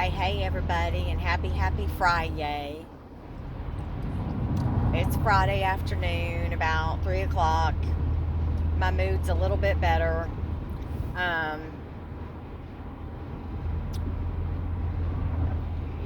Hey everybody, and happy Friday. It's Friday afternoon, about 3 o'clock. My mood's a little bit better. Um,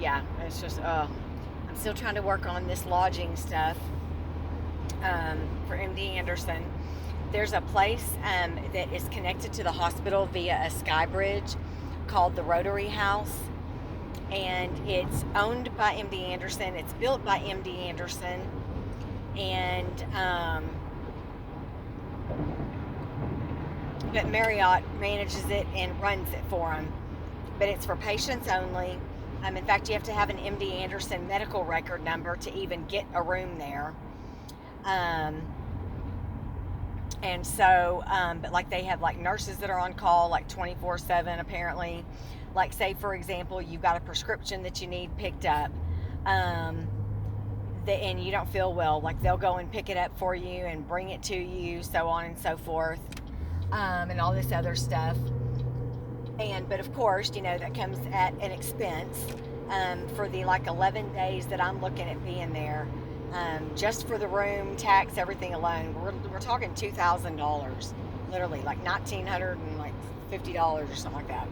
yeah, it's just, I'm still trying to work on this lodging stuff for MD Anderson. There's a place that is connected to the hospital via a sky bridge called the Rotary House, and it's owned by MD Anderson. It's built by MD Anderson, and but Marriott manages it and runs it for them. But it's for patients only. In fact, you have to have an MD Anderson medical record number to even get a room there. Um, and so, but like they have like nurses that are on call like 24/7 apparently. Like, say for example, you've got a prescription that you need picked up. Um, and you don't feel well, like they'll go and pick it up for you and bring it to you, so on and so forth, and all this other stuff. But of course, that comes at an expense for the like 11 days that I'm looking at being there. Just for the room, tax, everything alone, we're talking $2,000, literally like $1,950 or something like that,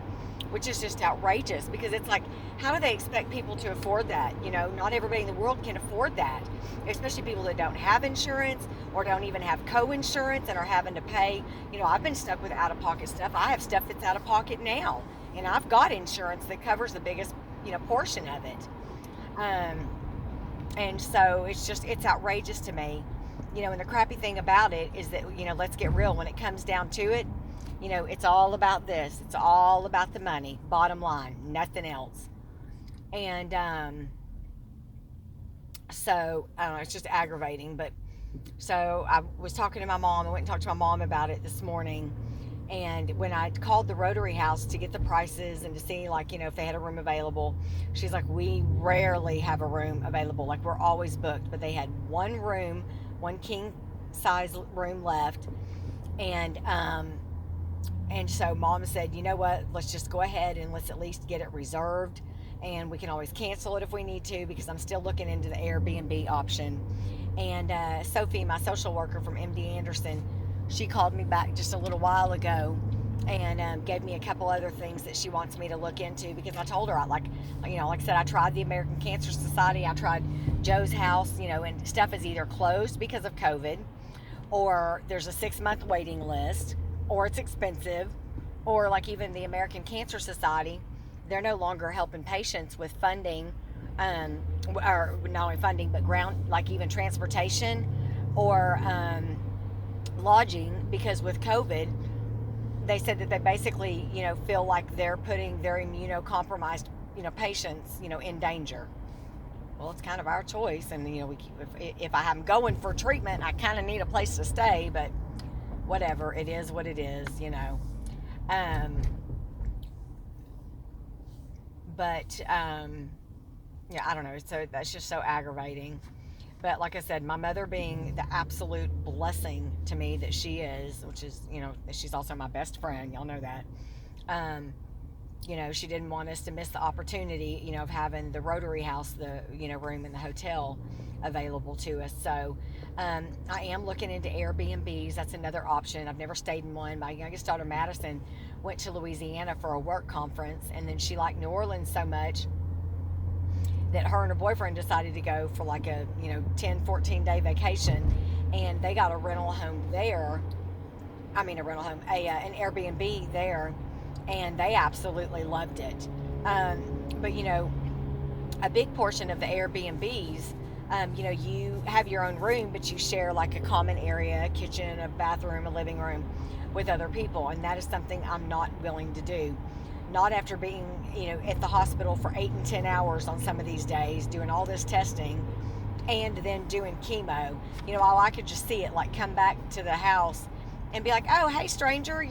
which is just outrageous, because it's like, how do they expect people to afford that? Not everybody in the world can afford that, especially people that don't have insurance or don't even have co-insurance and are having to pay. I've been stuck with out-of-pocket stuff. I have stuff that's out of pocket now, and I've got insurance that covers the biggest, portion of it. And so it's outrageous to me. And the crappy thing about it is that, let's get real, when it comes down to it, it's all about this. It's all about the money, bottom line, nothing else. And so, I don't know, it's just aggravating. But so I was talking to my mom. I went and talked to my mom about it this morning. And when I called the Rotary House to get the prices and to see, like, if they had a room available, she's like, we rarely have a room available. Like, we're always booked. But they had one king size room left. And so mom said, you know what, let's just go ahead and let's at least get it reserved. And we can always cancel it if we need to, because I'm still looking into the Airbnb option. And Sophie, my social worker from MD Anderson, she called me back just a little while ago and gave me a couple other things that she wants me to look into, because I told her, like I said, I tried the American Cancer Society, I tried Joe's House, and stuff is either closed because of COVID, or there's a 6-month waiting list, or it's expensive, or like even the American Cancer Society, they're no longer helping patients with funding, or not only funding, but ground, like even transportation or lodging, because with COVID, they said that they basically, feel like they're putting their immunocompromised, patients, in danger. Well, it's kind of our choice, and if I'm going for treatment, I kind of need a place to stay, but whatever, it is what it is. But yeah, I don't know. So that's just so aggravating. But like I said, my mother being the absolute blessing to me that she is, which is, she's also my best friend. Y'all know that. Um, she didn't want us to miss the opportunity, of having the Rotary House, the, room in the hotel available to us. So I am looking into Airbnbs. That's another option. I've never stayed in one. My youngest daughter, Madison, went to Louisiana for a work conference, and then she liked New Orleans so much that her and her boyfriend decided to go for like a 10, 14-day vacation, and they got a rental home there. I mean, a rental home, an Airbnb there, and they absolutely loved it. But a big portion of the Airbnbs, you have your own room, but you share like a common area, a kitchen, a bathroom, a living room with other people, and that is something I'm not willing to do. Not after being, at the hospital for 8 and 10 hours on some of these days, doing all this testing, and then doing chemo. I could just see it, like, come back to the house and be like, oh, hey, stranger,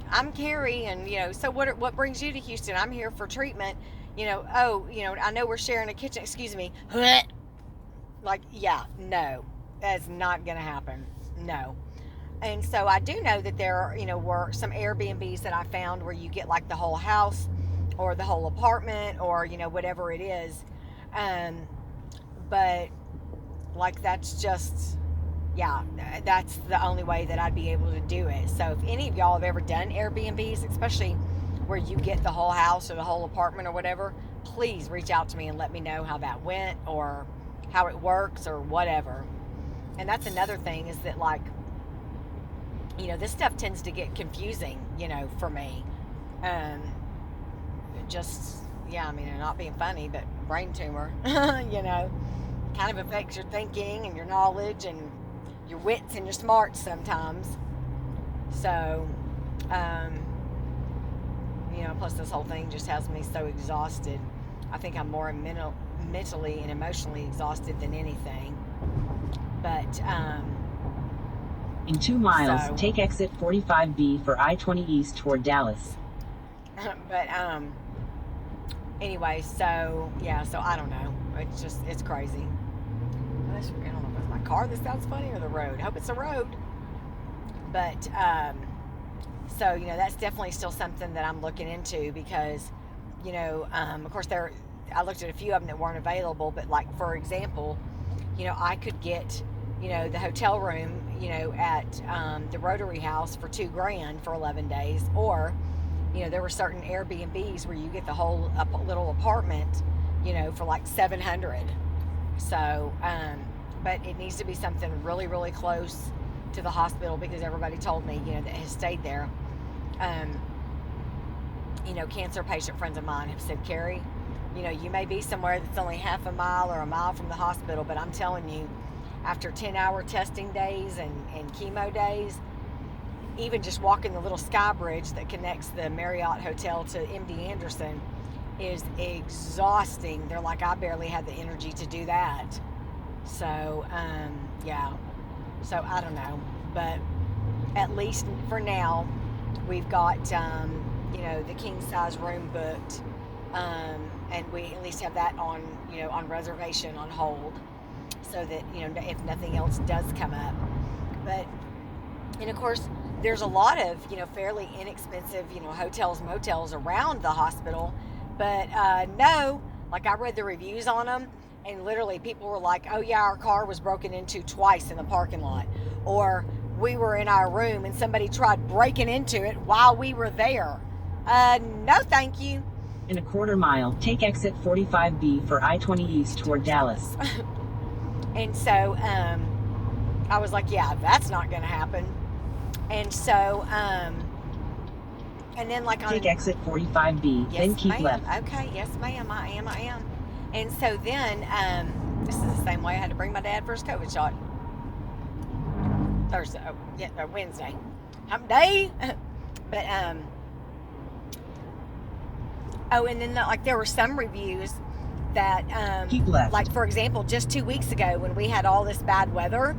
I'm Carri, and, so what brings you to Houston? I'm here for treatment. I know we're sharing a kitchen. Excuse me. Like, yeah, no, that's not going to happen. No. And so I do know that there are, were some Airbnbs that I found where you get like the whole house, or the whole apartment, or whatever it is. um, but like that's just, yeah, that's the only way that I'd be able to do it. So if any of y'all have ever done Airbnbs, especially where you get the whole house or the whole apartment or whatever, please reach out to me and let me know how that went, or how it works, or whatever. And that's another thing, is that, like, this stuff tends to get confusing, for me. Um, just, yeah, I mean, I'm not being funny, but brain tumor, kind of affects your thinking and your knowledge and your wits and your smarts sometimes. So, um, plus this whole thing just has me so exhausted. I think I'm more mentally and emotionally exhausted than anything. But, in 2 miles, take exit 45B for I-20 East toward Dallas. But, anyway, so, yeah, so I don't know. It's crazy. I don't know if it's my car that sounds funny or the road. I hope it's the road. But, so, that's definitely still something that I'm looking into, because, of course, I looked at a few of them that weren't available, but, like, for example, I could get, the hotel room, at the Rotary House for $2,000 for 11 days, or, there were certain Airbnbs where you get the whole little apartment, for like $700. So, but it needs to be something really, really close to the hospital, because everybody told me, that has stayed there. Cancer patient friends of mine have said, Carri, you may be somewhere that's only half a mile or a mile from the hospital, but I'm telling you, after 10-hour testing days and chemo days, even just walking the little sky bridge that connects the Marriott Hotel to MD Anderson is exhausting. They're like, I barely had the energy to do that. So, yeah. So, I don't know. But at least for now, we've got, the king-size room booked. And we at least have that on, on reservation, on hold, so that, if nothing else does come up. But, and of course, there's a lot of, fairly inexpensive, hotels, motels around the hospital. But no, like, I read the reviews on them, and literally people were like, oh yeah, our car was broken into twice in the parking lot. Or we were in our room and somebody tried breaking into it while we were there. No thank you. In a quarter mile, take exit 45B for I-20 East toward Dallas. And so I was like, yeah, that's not going to happen. And so, and then, like, take exit 45B, yes, then keep ma'am. left. Okay, yes, ma'am, I am. And so then, this is the same way I had to bring my dad for his COVID shot. Wednesday. Hump day. But, oh, and then, like, there were some reviews that, keep left. like, for example, just 2 weeks ago when we had all this bad weather,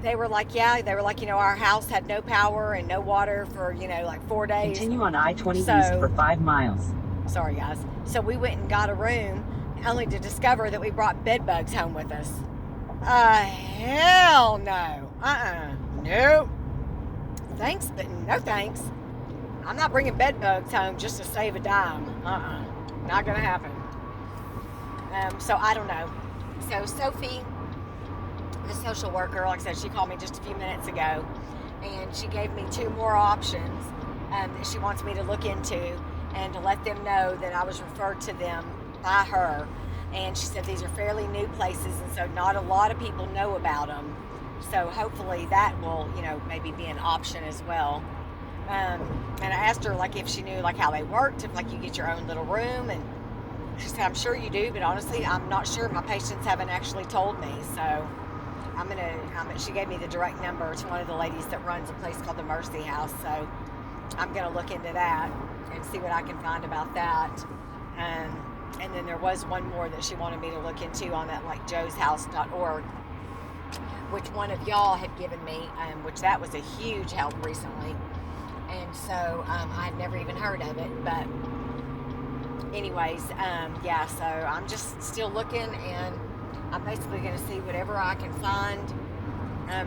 they were like, our house had no power and no water for, like 4 days. Continue on I-20 East for 5 miles. Sorry, guys. So we went and got a room, only to discover that we brought bed bugs home with us. Hell no. No. Thanks, but no thanks. I'm not bringing bed bugs home just to save a dime. Not gonna happen. So I don't know. So Sophie, the social worker, like I said, she called me just a few minutes ago, and she gave me 2 more options that she wants me to look into, and to let them know that I was referred to them by her. And she said these are fairly new places, and so not a lot of people know about them. So hopefully that will, maybe be an option as well. And I asked her, like, if she knew, like, how they worked, if, like, you get your own little room, and she said, I'm sure you do, but honestly, I'm not sure. My patients haven't actually told me, so she gave me the direct number to one of the ladies that runs a place called the Mercy House, so I'm gonna look into that and see what I can find about that. And then there was one more that she wanted me to look into on that, like, joeshouse.org, which one of y'all had given me, which that was a huge help recently. And so I had never even heard of it, but anyways, yeah, so I'm just still looking, and I'm basically going to see whatever I can find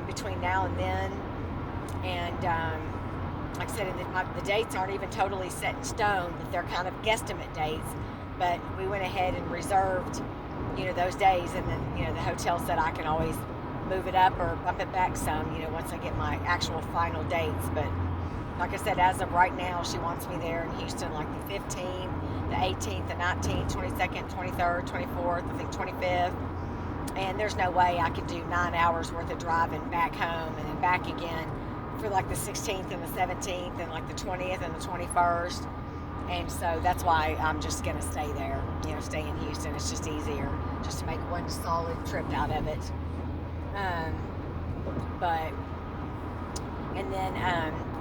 between now and then. And like I said, the dates aren't even totally set in stone, but they're kind of guesstimate dates. But we went ahead and reserved, those days, and then, the hotel said I can always move it up or bump it back some, once I get my actual final dates. But like I said, as of right now, she wants me there in Houston like the 15th, the 18th, the 19th, 22nd, 23rd, 24th, I think 25th. And there's no way I could do 9 hours worth of driving back home and then back again for like the 16th and the 17th and like the 20th and the 21st. And so that's why I'm just going to stay there, stay in Houston. It's just easier just to make one solid trip out of it. And then,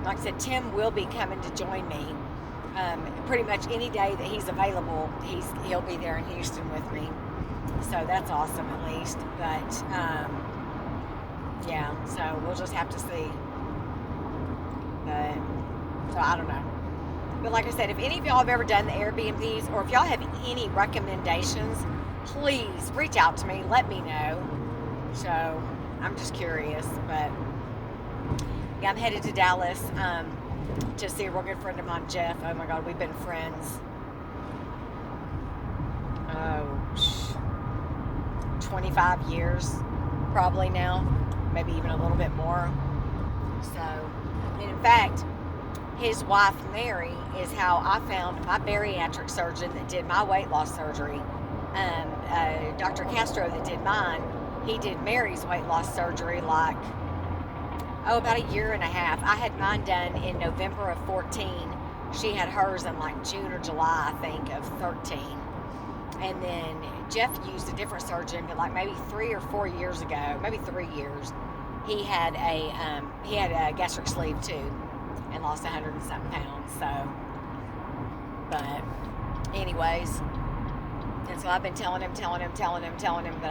like I said, Tim will be coming to join me. Pretty much any day that he's available, he'll be there in Houston with me. So that's awesome, at least. But yeah, so we'll just have to see. So I don't know. But like I said, if any of y'all have ever done the Airbnbs, or if y'all have any recommendations, please reach out to me. Let me know. So I'm just curious. But yeah, I'm headed to Dallas to see a real good friend of mine, Jeff. Oh my God, we've been friends. 25 years probably now, maybe even a little bit more. So, and in fact, his wife Mary is how I found my bariatric surgeon that did my weight loss surgery. Dr. Castro that did mine, he did Mary's weight loss surgery like about a year and a half. I had mine done in November of 14. She had hers in like June or July, I think, of 13. And then Jeff used a different surgeon, but like maybe 3 or 4 years ago, maybe 3 years, he had a gastric sleeve too, and lost 100 and something pounds. So, but anyways, and so I've been telling him that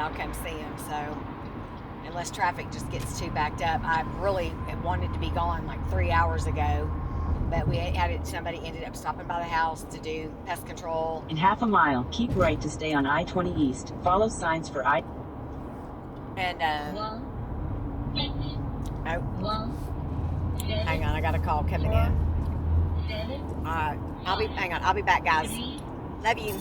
I'll come see him. So unless traffic just gets too backed up, I really wanted to be gone like 3 hours ago. But somebody ended up stopping by the house to do pest control. In half a mile, keep right to stay on I-20 East. Follow signs for I. And, hang on, I got a call coming in. Alright, I'll be back, guys. Love you.